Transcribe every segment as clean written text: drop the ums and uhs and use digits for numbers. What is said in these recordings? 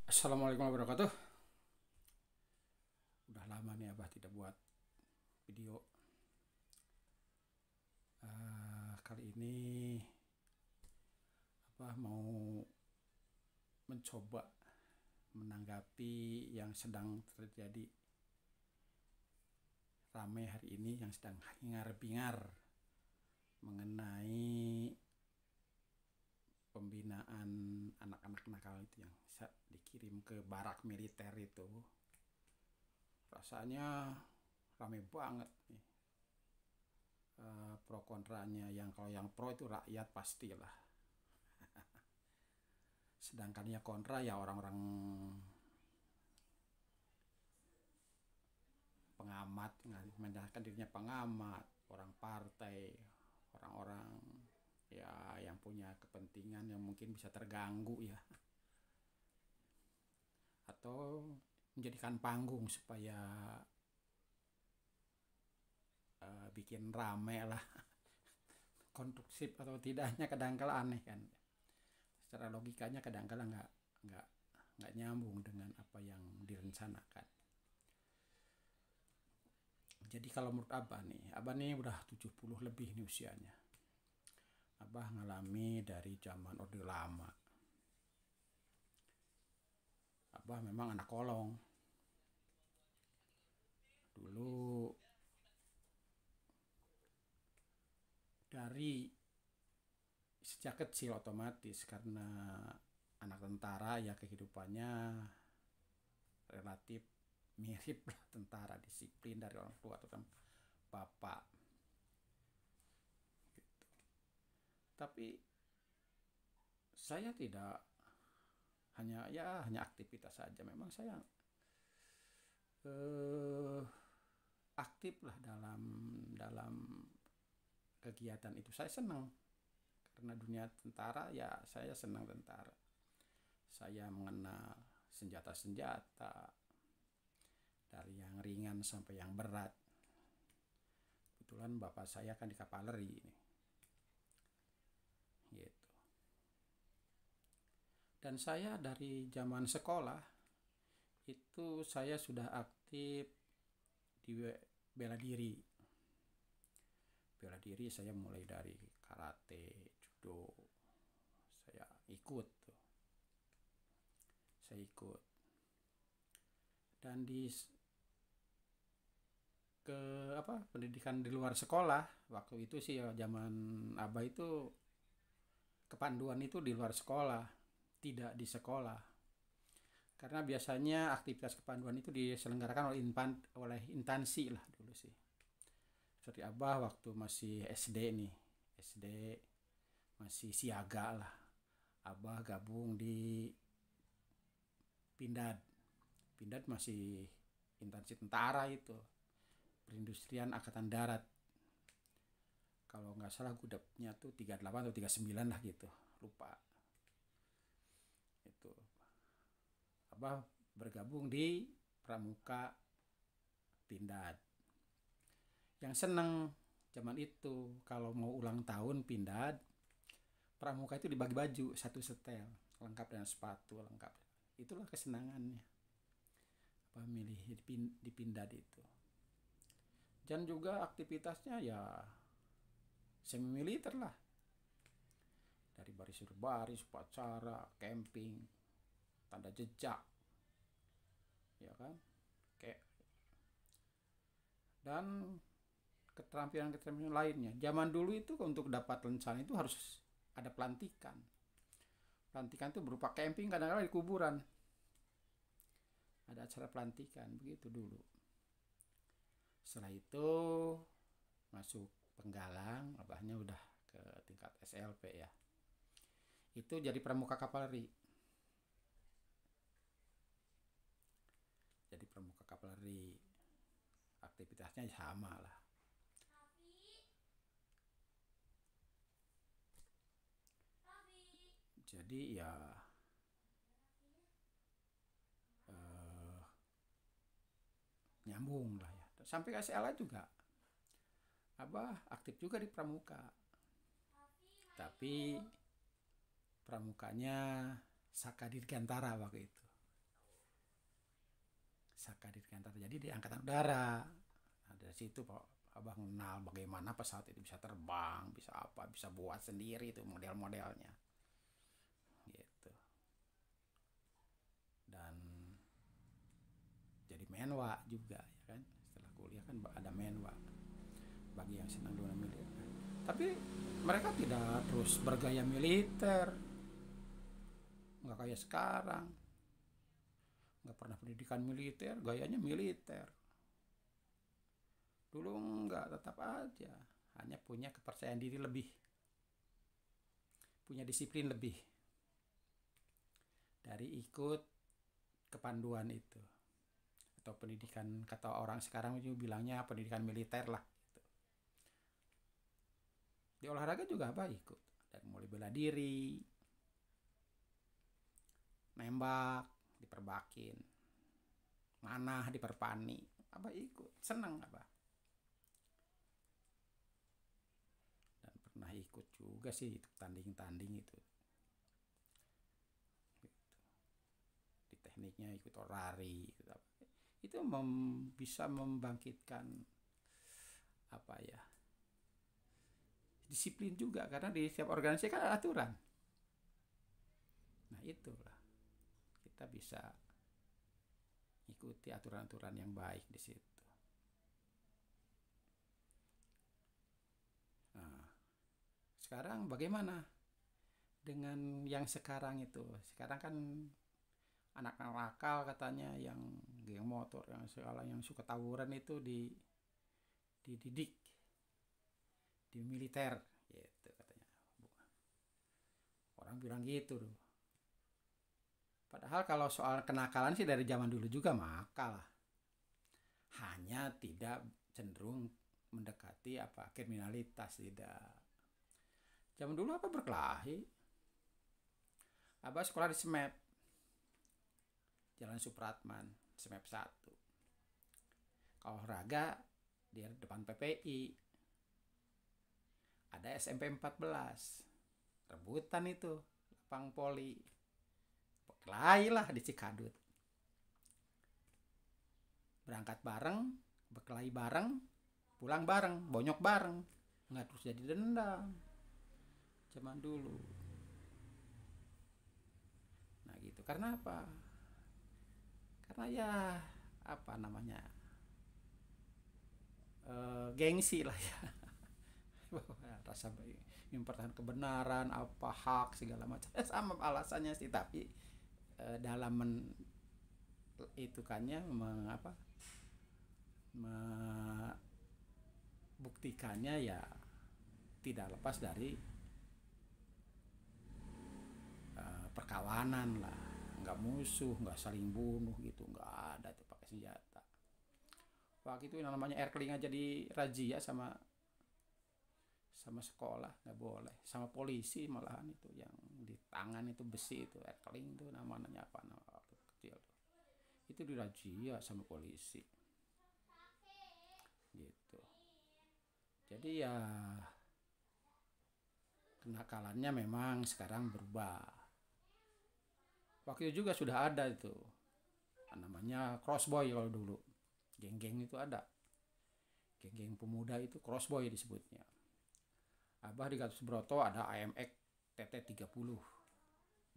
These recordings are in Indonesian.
Assalamualaikum warahmatullahi wabarakatuh. Udah lama nih Abah tidak buat video. Kali ini Abah mau mencoba menanggapi yang sedang terjadi ramai hari ini, yang sedang hingar-bingar mengenai pembinaan anak-anak nakal itu yang dikirim ke barak militer itu. Rasanya ramai banget nih, pro kontranya. Kalau yang pro itu rakyat pastilah, sedangkan yang kontra ya orang-orang pengamat, menyatakan dirinya pengamat, orang partai, orang-orang ya yang punya kepentingan yang mungkin bisa terganggu ya, atau menjadikan panggung supaya bikin rame lah. Konstruksif atau tidaknya kadang-kala aneh kan, secara logikanya kadang-kala nggak nyambung dengan apa yang direncanakan. Jadi kalau menurut Abah nih udah 70 lebih nih usianya. Abah ngalami dari zaman Orde Lama. Abah memang anak kolong. Dulu dari sejak kecil otomatis karena anak tentara ya kehidupannya relatif mirip lah tentara, disiplin dari orang tua atau bapak gitu. Tapi saya tidak hanya aktivitas saja. Memang saya aktif lah dalam kegiatan itu. Saya senang karena dunia tentara ya, saya senang tentara. Saya mengenal senjata-senjata dari yang ringan sampai yang berat. Kebetulan bapak saya kan di kavaleri gitu. Dan saya dari zaman sekolah itu saya sudah aktif di bela diri. Bela diri saya mulai dari karate, judo. Saya ikut. Dan pendidikan di luar sekolah waktu itu sih ya, zaman Abah itu kepanduan itu di luar sekolah, tidak di sekolah. Karena biasanya aktivitas kepanduan itu diselenggarakan oleh instansi lah dulu sih. Seperti Abah waktu masih SD nih, SD masih siaga lah, Abah gabung di Pindad. Pindad masih instansi tentara itu, perindustrian angkatan darat. Kalau nggak salah gudapnya tuh 38 atau 39 lah gitu, lupa. Itu Abah bergabung di Pramuka Pindad. Yang seneng zaman itu kalau mau ulang tahun Pindad, Pramuka itu dibagi baju satu setel, lengkap dengan sepatu lengkap. Itulah kesenangannya Abah milih di Pindad itu. Dan juga aktivitasnya ya semi militer lah, dari baris berbaris, upacara, camping, tanda jejak, ya kan, kayak, dan keterampilan lainnya. Zaman dulu itu untuk dapat lencana itu harus ada pelantikan. Pelantikan itu berupa camping, kadang-kadang di kuburan ada acara pelantikan begitu dulu. Setelah itu masuk Penggalang, Abahnya udah ke tingkat SLP ya. Itu jadi pramuka kavaleri. Jadi pramuka kavaleri, aktivitasnya sama lah. Jadi ya nyambung lah ya. Sampai ke SLA juga Abah aktif juga di pramuka, tapi pramukanya Saka Dirgantara waktu itu. Sakadikan terjadi di angkatan udara. Nah, dari situ Pak Abah kenal bagaimana pesawat itu bisa terbang, bisa apa, bisa buat sendiri itu model-modelnya. Gitu. Dan jadi menwa juga ya kan. Setelah kuliah kan ada menwa bagi yang senang dunia militer. Tapi mereka tidak terus bergaya militer, nggak kayak sekarang, nggak pernah pendidikan militer, gayanya militer. Dulu nggak, tetap aja hanya punya kepercayaan diri lebih, punya disiplin lebih dari ikut kepanduan itu, atau pendidikan, kata orang sekarang itu bilangnya pendidikan militer lah gitu. Di olahraga juga apa ikut, dari mulai bela diri, nembak diperbakin, manah diperpani, apa ikut, seneng apa. Dan pernah ikut juga sih itu tanding-tanding itu gitu. Di tekniknya ikut lari gitu. Itu bisa membangkitkan apa ya, disiplin juga, karena di setiap organisasi kan ada aturan. Nah itulah, kita bisa ikuti aturan-aturan yang baik di situ. Nah, sekarang bagaimana dengan yang sekarang itu? Sekarang kan anak-anak nakal katanya, yang geng motor, yang segala, yang suka tawuran itu dididik di militer gitu katanya. Orang bilang gitu tuh. Padahal kalau soal kenakalan sih dari zaman dulu juga makal lah. Hanya tidak cenderung mendekati apa kriminalitas, tidak. Zaman dulu apa berkelahi. Abah sekolah di SMEP, Jalan Supratman, SMEP 1. Kalau olahraga di depan PPI. Ada SMP 14. Rebutan itu lapang poli. Berkelahi lah di Cikadut. Berangkat bareng, berkelahi bareng, pulang bareng, bonyok bareng. Nggak terus jadi dendam. Zaman dulu. Nah gitu. Karena apa? Karena ya apa namanya, gengsi lah ya. Rasa mempertahankan kebenaran, apa hak segala macam, sama alasannya sih. Tapi dalam itu kannya membuktikannya ya tidak lepas dari perkawanan lah, nggak musuh, nggak saling bunuh gitu, nggak ada tuh pakai senjata. Waktu itu yang namanya Erkling aja di razia sama sekolah, nggak boleh, sama polisi malahan. Itu yang di tangan itu besi itu Erkling tuh namanya apa, nama waktu kecil tuh. Itu dirazia sama polisi gitu. Jadi ya kenakalannya memang sekarang berubah. Waktu itu juga sudah ada itu namanya crossboy. Kalau dulu geng-geng itu ada, geng-geng pemuda itu crossboy disebutnya. Abah di Gatot Subroto ada AMX TT30,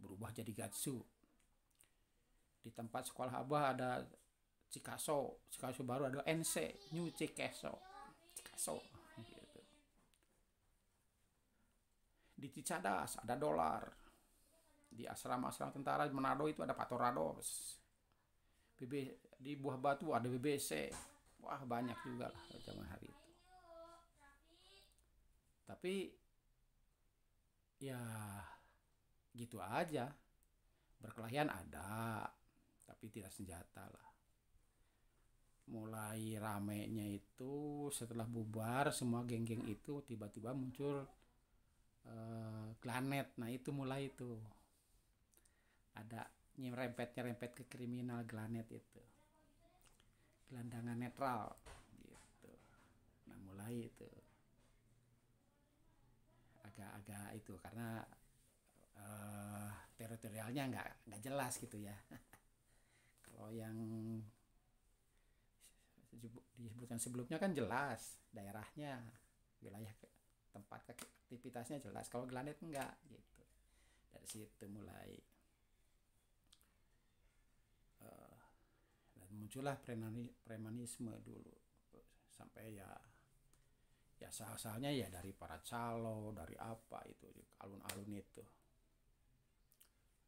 berubah jadi Gatsu. Di tempat sekolah Abah ada Cikaso baru ada NC, New Cikaso gitu. Di Cicadas ada Dolar. Di asrama-asrama tentara di Manado itu ada Patorados. Di Buah Batu ada BBC. Wah banyak juga lah zaman hari itu. Tapi ya gitu aja, berkelahian ada tapi tidak senjata lah. Mulai ramenya itu setelah bubar semua geng-geng itu, tiba-tiba muncul Glanet. Nah itu mulai itu ada nyerempet ke kriminal. Glanet itu gelandangan netral gitu. Nah mulai itu agak-agak itu karena teritorialnya nggak jelas gitu ya. Kalau yang disebutkan sebelumnya kan jelas daerahnya, wilayah tempat aktivitasnya jelas. Kalau Glanet enggak gitu. Dari situ mulai dan muncullah premanisme dulu, sampai ya asal-asalnya ya dari para calo, dari apa itu alun-alun itu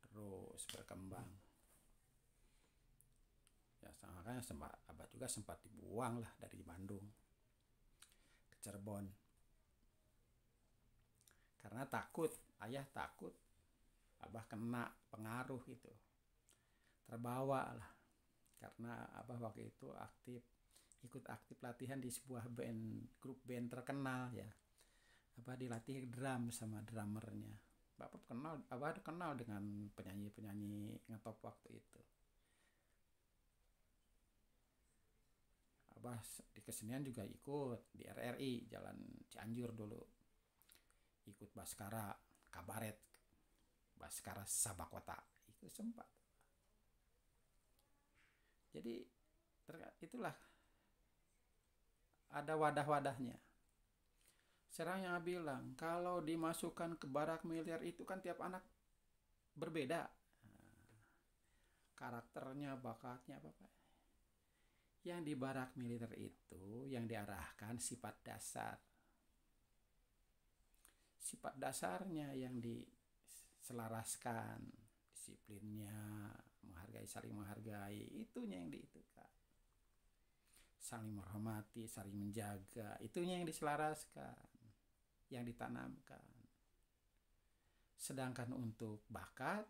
terus berkembang. Ya makanya abah juga sempat dibuang lah dari Bandung ke Cirebon karena ayah takut abah kena pengaruh itu, terbawa lah. Karena abah waktu itu ikut aktif latihan di sebuah grup band terkenal ya. Abah dilatih drum sama drummernya. Abah kenal dengan penyanyi ngetop waktu itu. Abah di kesenian juga ikut di RRI Jalan Cianjur dulu, ikut Baskara Kabaret, Baskara Sabakota, itu sempat. Jadi itulah ada wadah-wadahnya. Sekarang yang bilang kalau dimasukkan ke barak militer itu kan tiap anak berbeda, karakternya, bakatnya apa. Yang di barak militer itu yang diarahkan sifat dasar. Sifat dasarnya yang diselaraskan, disiplinnya, saling menghargai, itunya yang diitukan. Saling menghormati, saling menjaga, itunya yang diselaraskan, yang ditanamkan. Sedangkan untuk bakat,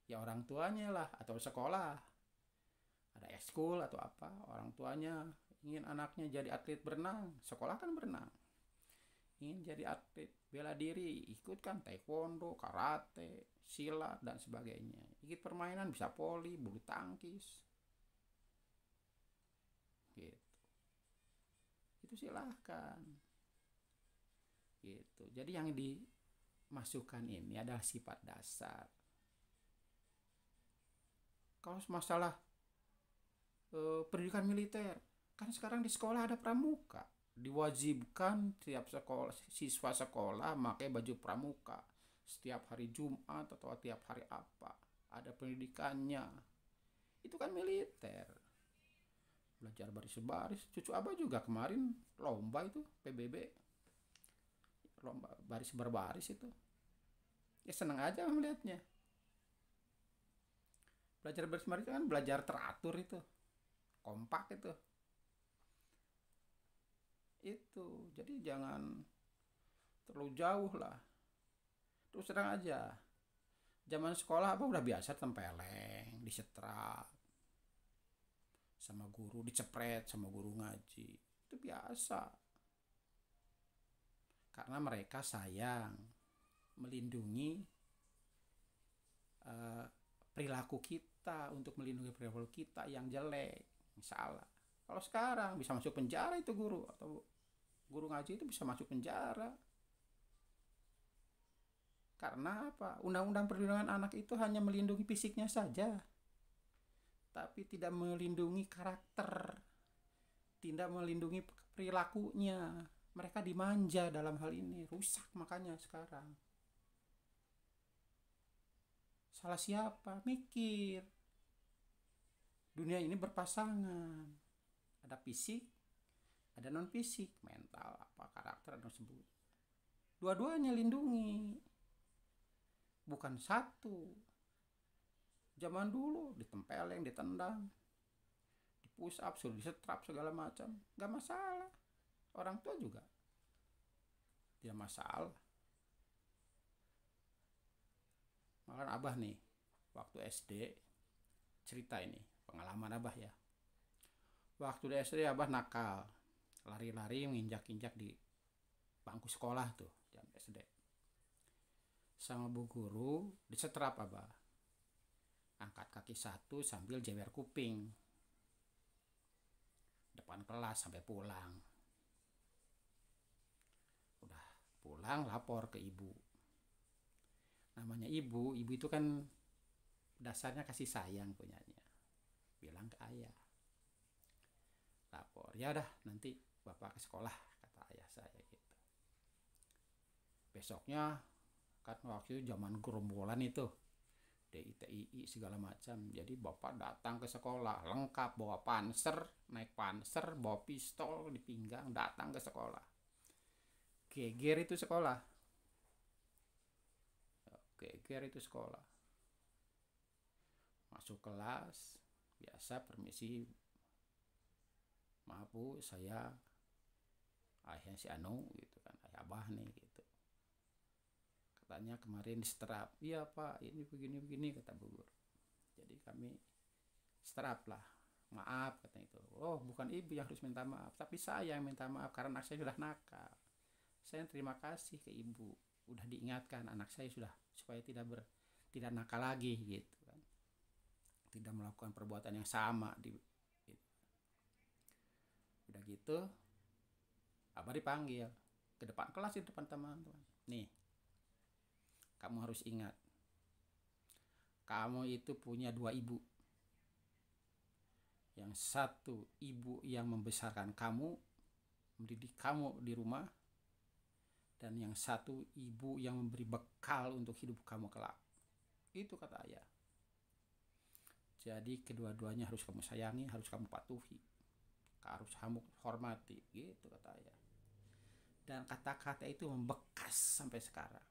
ya orang tuanya lah atau sekolah. Ada ekskul atau apa, orang tuanya ingin anaknya jadi atlet berenang, sekolah kan berenang. Ingin jadi atlet bela diri, ikutkan taekwondo, karate, silat dan sebagainya. Ikut permainan bisa voli, bulu tangkis. Gitu. Itu silahkan. Gitu. Jadi yang dimasukkan ini adalah sifat dasar. Kalau masalah pendidikan militer, kan sekarang di sekolah ada pramuka. Diwajibkan setiap siswa sekolah pakai baju pramuka setiap hari Jumat atau tiap hari apa, ada pendidikannya. Itu kan militer, belajar baris-baris. Cucu abah juga kemarin lomba itu PBB, lomba baris berbaris itu, ya seneng aja melihatnya. Belajar baris-baris kan belajar teratur itu, kompak itu. Jadi jangan terlalu jauh lah. Terus terang aja, zaman sekolah apa udah biasa tempeleng, disetrap sama guru, dicepret sama guru ngaji, itu biasa. Karena mereka sayang melindungi perilaku kita, untuk melindungi perilaku kita yang jelek, yang salah. Kalau sekarang bisa masuk penjara itu guru, atau guru ngaji itu bisa masuk penjara. Karena apa? Undang-undang perlindungan anak itu hanya melindungi fisiknya saja, tapi tidak melindungi karakter, tidak melindungi perilakunya. Mereka dimanja dalam hal ini, rusak makanya sekarang. Salah siapa? Mikir. Dunia ini berpasangan. Ada fisik, ada non fisik, mental, apa karakter dan sebagainya. Dua-duanya lindungi. Bukan satu. Zaman dulu ditempeleng, ditendang, di push up, suruh disetrap segala macam, gak masalah. Orang tua juga tidak masalah. Makan abah nih, waktu SD, cerita ini pengalaman abah ya. Waktu di SD abah nakal, lari-lari menginjak-injak di bangku sekolah tuh, jam SD. Sama bu guru disetrap abah, angkat kaki satu sambil jewer kuping, depan kelas sampai pulang. Udah pulang lapor ke ibu. Namanya ibu itu kan dasarnya kasih sayang punyanya. Bilang ke ayah, lapor, ya dah nanti bapak ke sekolah, kata ayah saya gitu. Besoknya kan waktu itu zaman gerombolan itu DITII segala macam, jadi bapak datang ke sekolah lengkap, bawa panser, naik panser, bawa pistol di pinggang, datang ke sekolah. Geger itu sekolah, geger itu sekolah. Masuk kelas biasa, permisi, maaf bu, saya ayahnya si Anu gitu kan, ayah abah nih gitu, katanya kemarin disetrap. Iya pak, ini begini kata bu guru. Jadi kami setrap lah, maaf katanya itu. Oh bukan ibu yang harus minta maaf, tapi saya yang minta maaf karena anak saya sudah nakal. Saya terima kasih ke ibu, udah diingatkan anak saya sudah, supaya tidak nakal lagi gitu kan, tidak melakukan perbuatan yang sama gitu. Udah gitu abah dipanggil ke depan kelas, di depan teman-teman. Nih, kamu harus ingat, kamu itu punya dua ibu. Yang satu ibu yang membesarkan kamu, mendidik kamu di rumah, dan yang satu ibu yang memberi bekal untuk hidup kamu kelak. Itu kata ayah. Jadi kedua-duanya harus kamu sayangi, harus kamu patuhi, harus kamu hormati, gitu kata ayah. Dan kata-kata itu membekas sampai sekarang.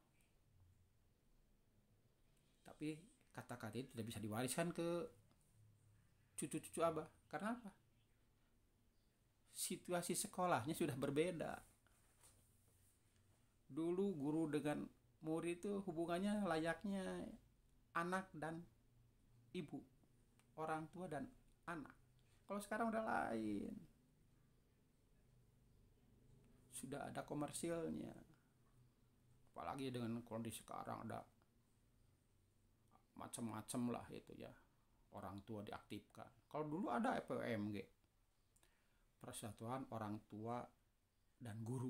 Tapi kata-kata itu tidak bisa diwariskan ke cucu-cucu abah. Karena apa? Situasi sekolahnya sudah berbeda. Dulu guru dengan murid itu hubungannya layaknya anak dan ibu, orang tua dan anak. Kalau sekarang udah lain, sudah ada komersilnya. Apalagi dengan kondisi sekarang ada macam-macam lah itu ya, orang tua diaktifkan. Kalau dulu ada POMG, Persatuan Orang Tua dan Guru.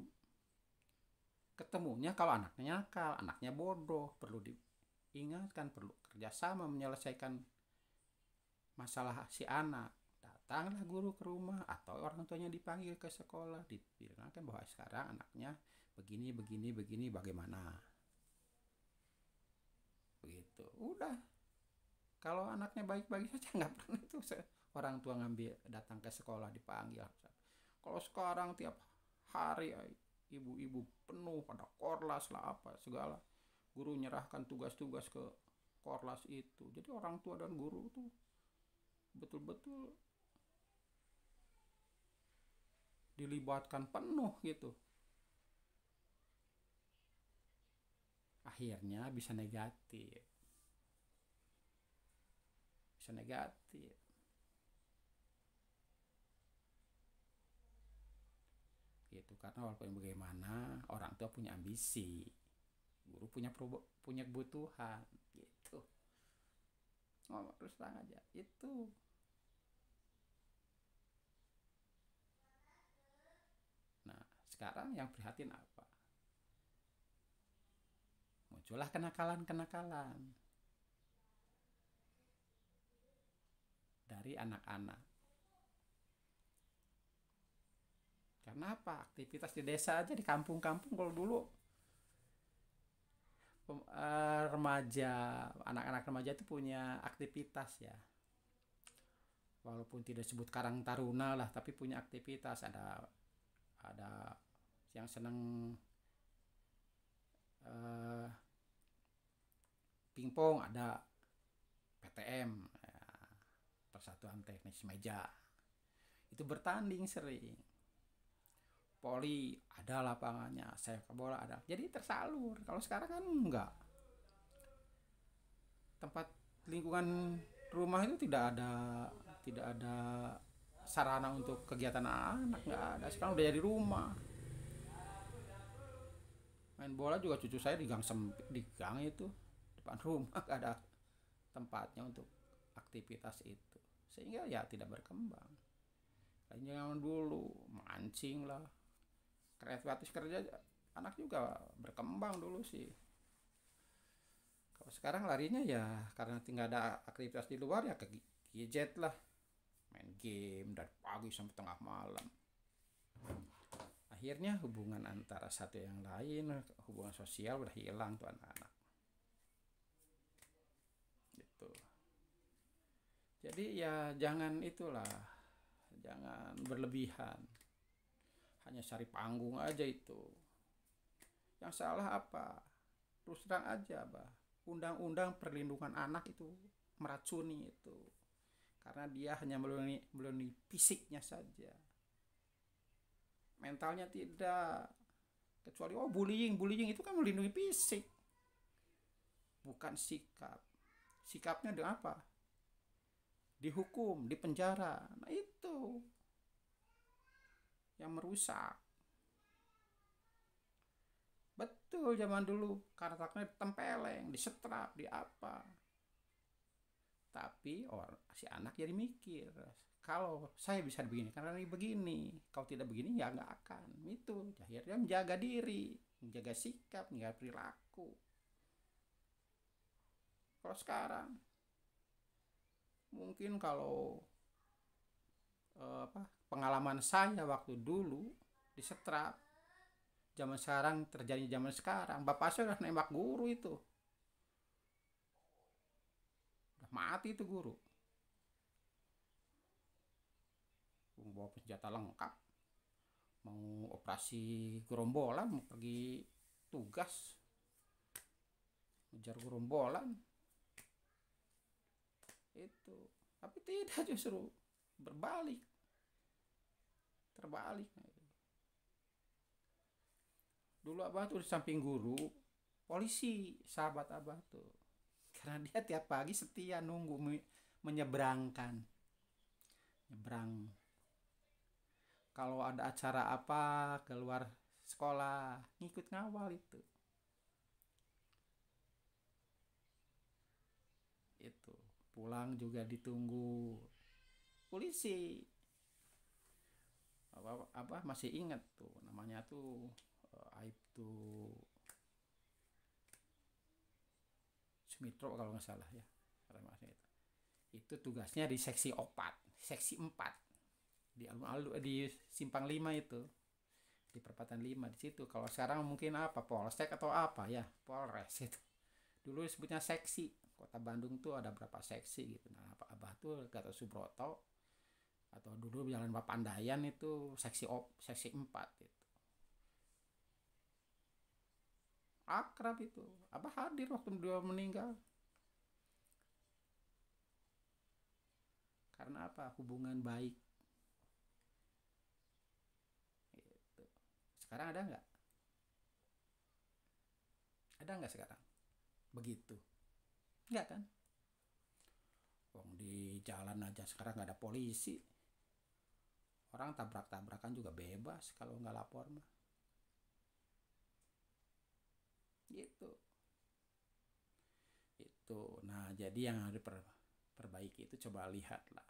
Ketemunya kalau anaknya nakal, anaknya bodoh, perlu diingatkan, perlu kerjasama menyelesaikan masalah si anak. Datanglah guru ke rumah atau orang tuanya dipanggil ke sekolah, dibilangkan bahwa sekarang anaknya begini, bagaimana. Begitu. Udah. Kalau anaknya baik-baik saja, nggak pernah itu orang tua datang ke sekolah dipanggil. Kalau sekarang tiap hari ibu-ibu penuh pada korlas lah apa segala, guru nyerahkan tugas-tugas ke korlas itu. Jadi orang tua dan guru tuh betul-betul dilibatkan penuh gitu. Akhirnya bisa negatif gitu. Karena walaupun bagaimana, orang tua punya ambisi, guru punya kebutuhan gitu. Ngomong terus terang aja itu. Nah sekarang yang prihatin apa? Muncullah kenakalan dari anak-anak. Karena apa? Aktivitas di desa aja, di kampung-kampung kalau dulu anak-anak remaja itu punya aktivitas ya. Walaupun tidak sebut Karang Taruna lah, tapi punya aktivitas. Ada yang senang pingpong, ada PTM, Persatuan Teknis Meja. Itu bertanding sering. Poli ada lapangannya, sepak bola ada. Jadi tersalur. Kalau sekarang kan enggak. Tempat lingkungan rumah itu tidak ada sarana untuk kegiatan anak, nggak ada. Sekarang udah jadi rumah. Main bola juga cucu saya di gang itu depan rumah, nggak ada tempatnya untuk aktivitas itu, sehingga ya tidak berkembang. Lain zaman dulu mancing lah, kreatif kerja anak juga berkembang dulu sih. Kalau sekarang larinya ya karena tinggal ada aktivitas di luar ya ke gadget lah, main game dari pagi sampai tengah malam. Akhirnya hubungan antara satu yang lain, hubungan sosial udah hilang tuh anak-anak. Gitu. Jadi ya jangan berlebihan. Hanya cari panggung aja itu. Yang salah apa? Terus terang aja, Undang-undang perlindungan anak itu meracuni itu. Karena dia hanya melindungi fisiknya saja. Mentalnya tidak. Kecuali bullying itu kan melindungi fisik. Bukan sikap. Sikapnya dengan apa? Dihukum, dipenjara. Nah itu yang merusak. Betul, zaman dulu karakternya ditempeleng, disetrap, di apa. Tapi si anak jadi mikir, kalau saya bisa begini karena ini begini, kalau tidak begini ya nggak akan. Itu akhirnya menjaga diri, menjaga sikap, menjaga perilaku. Kalau sekarang mungkin kalau pengalaman saya waktu dulu disetrap, zaman sekarang terjadi zaman sekarang, bapak saya udah nembak guru itu, udah mati itu guru, bawa senjata lengkap, mau operasi gerombolan, mau pergi tugas, ngejar gerombolan itu. Tapi tidak, justru terbalik. Dulu abah tuh di samping guru polisi, sahabat abah tuh, karena dia tiap pagi setia nunggu nyebrang kalau ada acara apa keluar sekolah, ngikut ngawal itu pulang juga ditunggu polisi. Apa masih ingat tuh namanya tuh Aibtu Sumitro kalau nggak salah ya, itu tugasnya di seksi 4 di alun-alun di Simpang 5 itu, di perempatan 5 di situ. Kalau sekarang mungkin apa Polsek atau apa ya, Polres itu. Dulu disebutnya seksi. Kota Bandung tuh ada berapa seksi gitu. Nah, abah tuh Gatot Subroto, atau dulu Jalan Papandayan itu seksi 4 itu. Akrab itu. Abah hadir waktu dia meninggal. Karena apa? Hubungan baik. Gitu. Sekarang ada nggak? Ada nggak sekarang? Begitu. Nggak kan? Di jalan aja sekarang nggak ada polisi. Orang tabrak-tabrakan juga bebas kalau nggak lapor mah. Gitu. Itu. Nah, jadi yang harus diperbaiki itu coba lihatlah.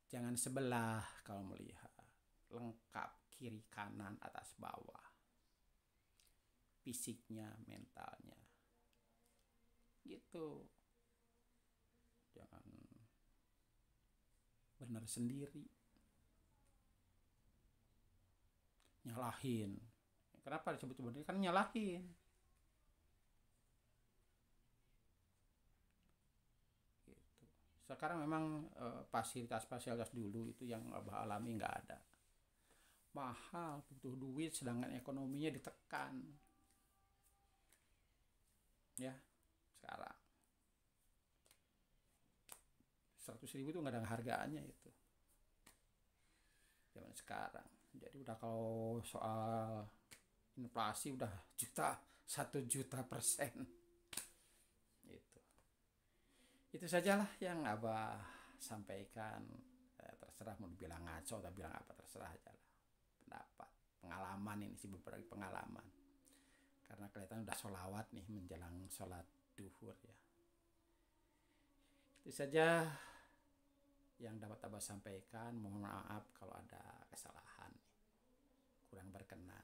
Jangan sebelah kalau melihat. Lengkap kiri kanan atas bawah. Fisiknya, mentalnya. Gitu. Jangan benar sendiri. Nyalahin. Kenapa disebut benar? Kan nyalahin. Gitu. Sekarang memang fasilitas dulu itu yang abah alami nggak ada. Mahal, butuh duit, sedangkan ekonominya ditekan. Ya, sekarang 100.000 tuh nggak ada harganya itu zaman sekarang. Jadi udah kalau soal inflasi udah 1 juta% itu sajalah yang abah sampaikan. Terserah mau dibilang ngaco atau bilang apa, terserah aja lah, pendapat, pengalaman. Ini sih beberapa pengalaman karena kelihatan udah sholawat nih menjelang sholat duhur ya. Itu saja yang dapat abah sampaikan. Mohon maaf kalau ada kesalahan, kurang berkenan.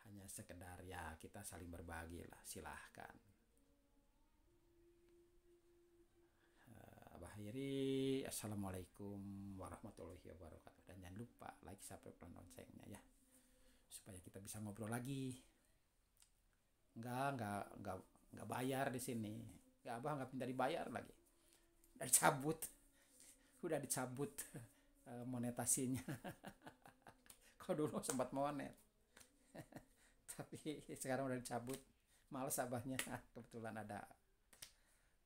Hanya sekedar ya kita saling berbagi lah, silahkan. Abah akhiri Assalamualaikum warahmatullahi wabarakatuh. Dan jangan lupa like, subscribe, dan loncengnya ya, supaya kita bisa ngobrol lagi. Nggak bayar di sini. Nggak minta dibayar lagi. Udah dicabut monetasinya. Kalau dulu sempat monet, tapi sekarang udah dicabut. Males abahnya. Kebetulan ada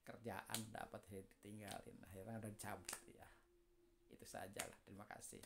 kerjaan dapat ditinggalin, akhirnya udah dicabut ya. Itu sajalah, terima kasih.